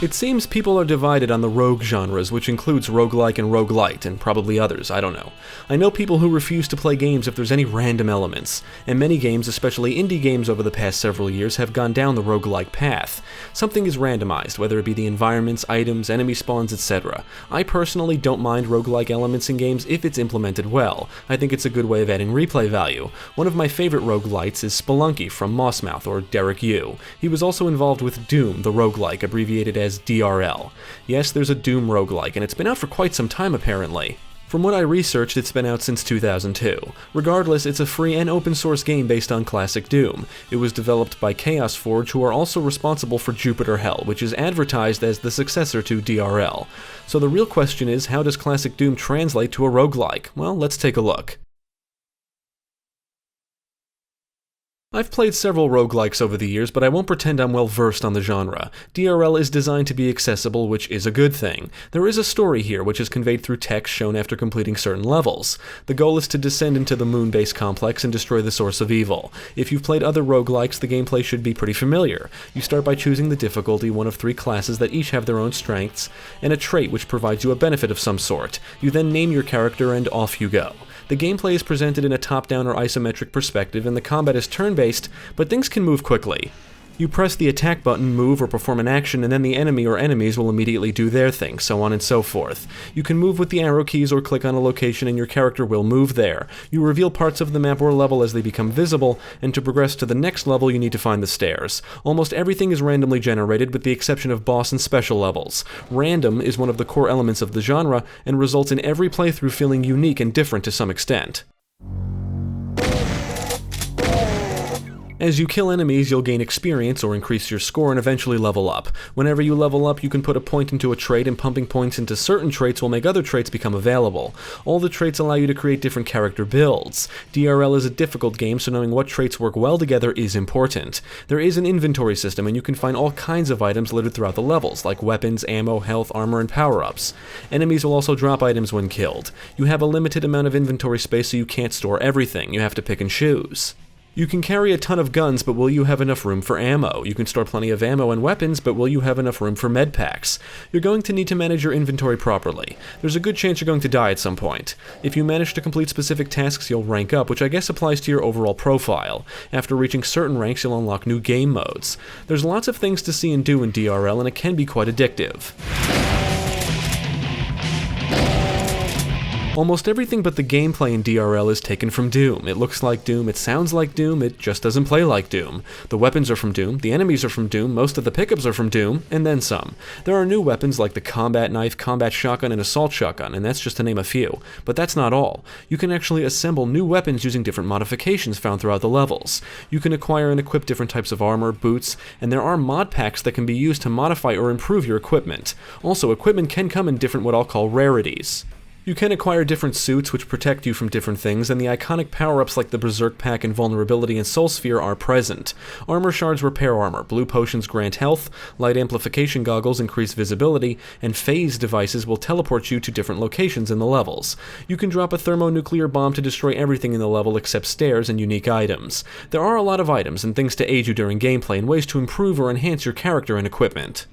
It seems people are divided on the rogue genres, which includes roguelike and roguelite, and probably others, I don't know. I know people who refuse to play games if there's any random elements, and many games, especially indie games over the past several years, have gone down the roguelike path. Something is randomized, whether it be the environments, items, enemy spawns, etc. I personally don't mind roguelike elements in games if it's implemented well. I think it's a good way of adding replay value. One of my favorite roguelites is Spelunky from Mossmouth, or Derek Yu. He was also involved with Doom, the roguelike, abbreviated as DRL. Yes, there's a Doom roguelike, and it's been out for quite some time apparently. From what I researched, it's been out since 2002. Regardless, it's a free and open source game based on classic Doom. It was developed by Chaos Forge, who are also responsible for Jupiter Hell, which is advertised as the successor to DRL. So the real question is, how does classic Doom translate to a roguelike? Well, let's take a look. I've played several roguelikes over the years, but I won't pretend I'm well versed on the genre. DRL is designed to be accessible, which is a good thing. There is a story here, which is conveyed through text shown after completing certain levels. The goal is to descend into the moon base complex and destroy the source of evil. If you've played other roguelikes, the gameplay should be pretty familiar. You start by choosing the difficulty, one of 3 classes that each have their own strengths, and a trait which provides you a benefit of some sort. You then name your character and off you go. The gameplay is presented in a top-down or isometric perspective, and the combat is turn-based, but things can move quickly. You press the attack button, move, or perform an action, and then the enemy or enemies will immediately do their thing, so on and so forth. You can move with the arrow keys or click on a location and your character will move there. You reveal parts of the map or level as they become visible, and to progress to the next level you need to find the stairs. Almost everything is randomly generated with the exception of boss and special levels. Random is one of the core elements of the genre, and results in every playthrough feeling unique and different to some extent. As you kill enemies, you'll gain experience or increase your score and eventually level up. Whenever you level up, you can put a point into a trait, and pumping points into certain traits will make other traits become available. All the traits allow you to create different character builds. DRL is a difficult game, so knowing what traits work well together is important. There is an inventory system, and you can find all kinds of items littered throughout the levels, like weapons, ammo, health, armor, and power-ups. Enemies will also drop items when killed. You have a limited amount of inventory space, so you can't store everything. You have to pick and choose. You can carry a ton of guns, but will you have enough room for ammo? You can store plenty of ammo and weapons, but will you have enough room for med packs? You're going to need to manage your inventory properly. There's a good chance you're going to die at some point. If you manage to complete specific tasks, you'll rank up, which I guess applies to your overall profile. After reaching certain ranks, you'll unlock new game modes. There's lots of things to see and do in DRL, and it can be quite addictive. Almost everything but the gameplay in DRL is taken from Doom. It looks like Doom, it sounds like Doom, it just doesn't play like Doom. The weapons are from Doom, the enemies are from Doom, most of the pickups are from Doom, and then some. There are new weapons like the combat knife, combat shotgun, and assault shotgun, and that's just to name a few. But that's not all. You can actually assemble new weapons using different modifications found throughout the levels. You can acquire and equip different types of armor, boots, and there are mod packs that can be used to modify or improve your equipment. Also, equipment can come in different what I'll call rarities. You can acquire different suits which protect you from different things, and the iconic power-ups like the Berserk Pack, Invulnerability, and Soul Sphere are present. Armor shards repair armor, blue potions grant health, light amplification goggles increase visibility, and phase devices will teleport you to different locations in the levels. You can drop a thermonuclear bomb to destroy everything in the level except stairs and unique items. There are a lot of items and things to aid you during gameplay and ways to improve or enhance your character and equipment.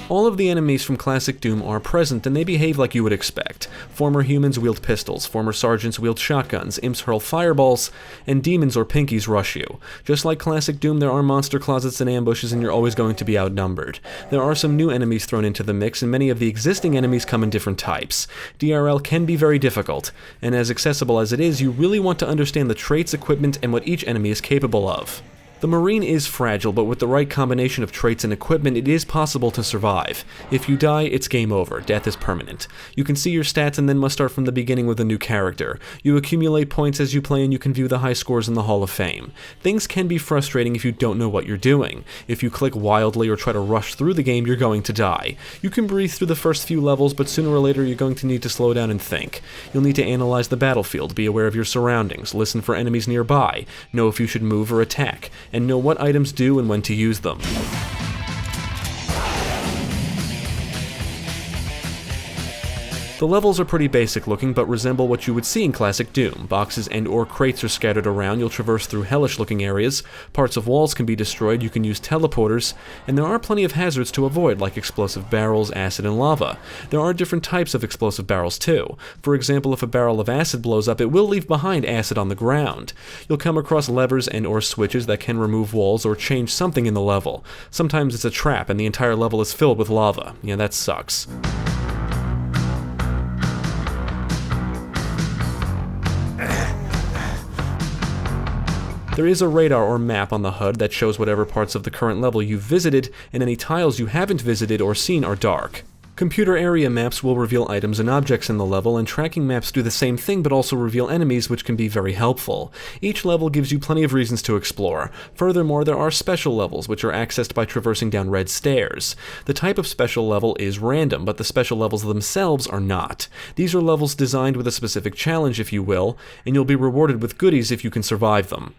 All of the enemies from classic Doom are present, and they behave like you would expect. Former humans wield pistols, former sergeants wield shotguns, imps hurl fireballs, and demons or pinkies rush you. Just like classic Doom, there are monster closets and ambushes, and you're always going to be outnumbered. There are some new enemies thrown into the mix, and many of the existing enemies come in different types. DRL can be very difficult, and as accessible as it is, you really want to understand the traits, equipment, and what each enemy is capable of. The Marine is fragile, but with the right combination of traits and equipment, it is possible to survive. If you die, it's game over. Death is permanent. You can see your stats and then must start from the beginning with a new character. You accumulate points as you play and you can view the high scores in the Hall of Fame. Things can be frustrating if you don't know what you're doing. If you click wildly or try to rush through the game, you're going to die. You can breathe through the first few levels, but sooner or later you're going to need to slow down and think. You'll need to analyze the battlefield, be aware of your surroundings, listen for enemies nearby, know if you should move or attack, and know what items do and when to use them. The The levels are pretty basic looking, but resemble what you would see in classic Doom. Boxes and or crates are scattered around, you'll traverse through hellish looking areas, parts of walls can be destroyed, you can use teleporters, and there are plenty of hazards to avoid, like explosive barrels, acid, and lava. There are different types of explosive barrels too. For example, if a barrel of acid blows up, it will leave behind acid on the ground. You'll come across levers and or switches that can remove walls or change something in the level. Sometimes it's a trap and the entire level is filled with lava. Yeah, that sucks. There is a radar or map on the HUD that shows whatever parts of the current level you've visited, and any tiles you haven't visited or seen are dark. Computer area maps will reveal items and objects in the level, and tracking maps do the same thing but also reveal enemies, which can be very helpful. Each level gives you plenty of reasons to explore. Furthermore, there are special levels, which are accessed by traversing down red stairs. The type of special level is random, but the special levels themselves are not. These are levels designed with a specific challenge, if you will, and you'll be rewarded with goodies if you can survive them.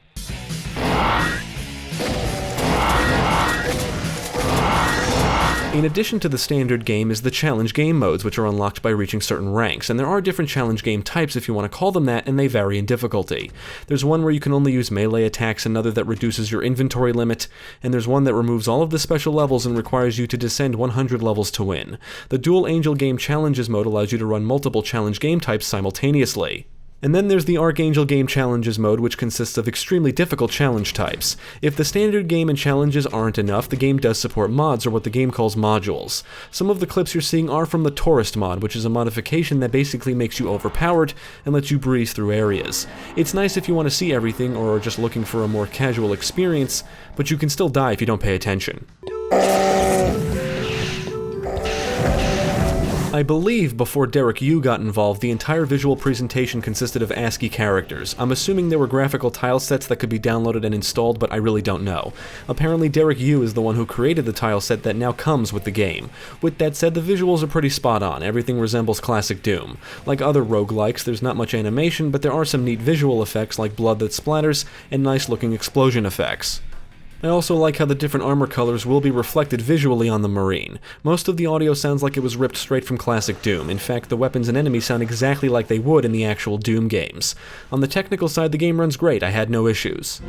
In addition to the standard game is the challenge game modes, which are unlocked by reaching certain ranks, and there are different challenge game types if you want to call them that, and they vary in difficulty. There's one where you can only use melee attacks, another that reduces your inventory limit, and there's one that removes all of the special levels and requires you to descend 100 levels to win. The Dual Angel Game Challenges mode allows you to run multiple challenge game types simultaneously. And then there's the Archangel Game Challenges mode, which consists of extremely difficult challenge types. If the standard game and challenges aren't enough, the game does support mods, or what the game calls modules. Some of the clips you're seeing are from the Tourist mod, which is a modification that basically makes you overpowered and lets you breeze through areas. It's nice if you want to see everything or are just looking for a more casual experience, but you can still die if you don't pay attention. I believe before Derek Yu got involved, the entire visual presentation consisted of ASCII characters. I'm assuming there were graphical tile sets that could be downloaded and installed, but I really don't know. Apparently Derek Yu is the one who created the tile set that now comes with the game. With that said, the visuals are pretty spot on. Everything resembles classic Doom. Like other roguelikes, there's not much animation, but there are some neat visual effects like blood that splatters and nice looking explosion effects. I also like how the different armor colors will be reflected visually on the Marine. Most of the audio sounds like it was ripped straight from classic Doom. In fact, the weapons and enemies sound exactly like they would in the actual Doom games. On the technical side, the game runs great. I had no issues.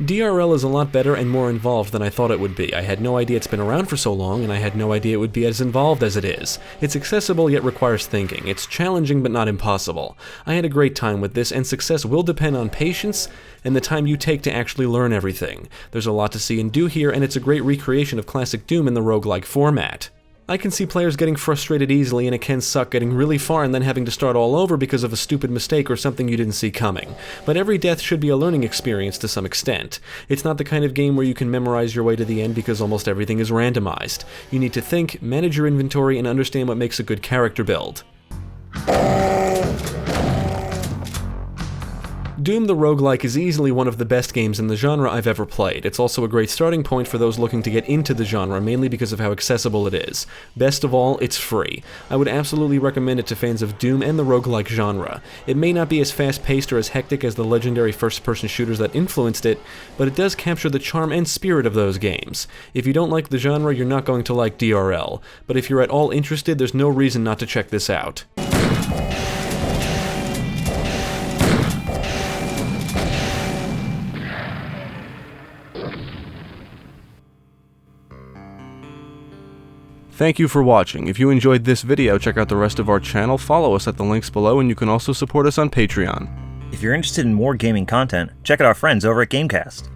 DRL is a lot better and more involved than I thought it would be. I had no idea it's been around for so long, and I had no idea it would be as involved as it is. It's accessible yet requires thinking. It's challenging but not impossible. I had a great time with this, and success will depend on patience and the time you take to actually learn everything. There's a lot to see and do here, and it's a great recreation of classic Doom in the roguelike format. I can see players getting frustrated easily, and it can suck getting really far and then having to start all over because of a stupid mistake or something you didn't see coming. But every death should be a learning experience to some extent. It's not the kind of game where you can memorize your way to the end because almost everything is randomized. You need to think, manage your inventory, and understand what makes a good character build. Doom the Roguelike is easily one of the best games in the genre I've ever played. It's also a great starting point for those looking to get into the genre, mainly because of how accessible it is. Best of all, it's free. I would absolutely recommend it to fans of Doom and the roguelike genre. It may not be as fast-paced or as hectic as the legendary first-person shooters that influenced it, but it does capture the charm and spirit of those games. If you don't like the genre, you're not going to like DRL, but if you're at all interested, there's no reason not to check this out. Thank you for watching. If you enjoyed this video, check out the rest of our channel, follow us at the links below, and you can also support us on Patreon. If you're interested in more gaming content, check out our friends over at Gamecast.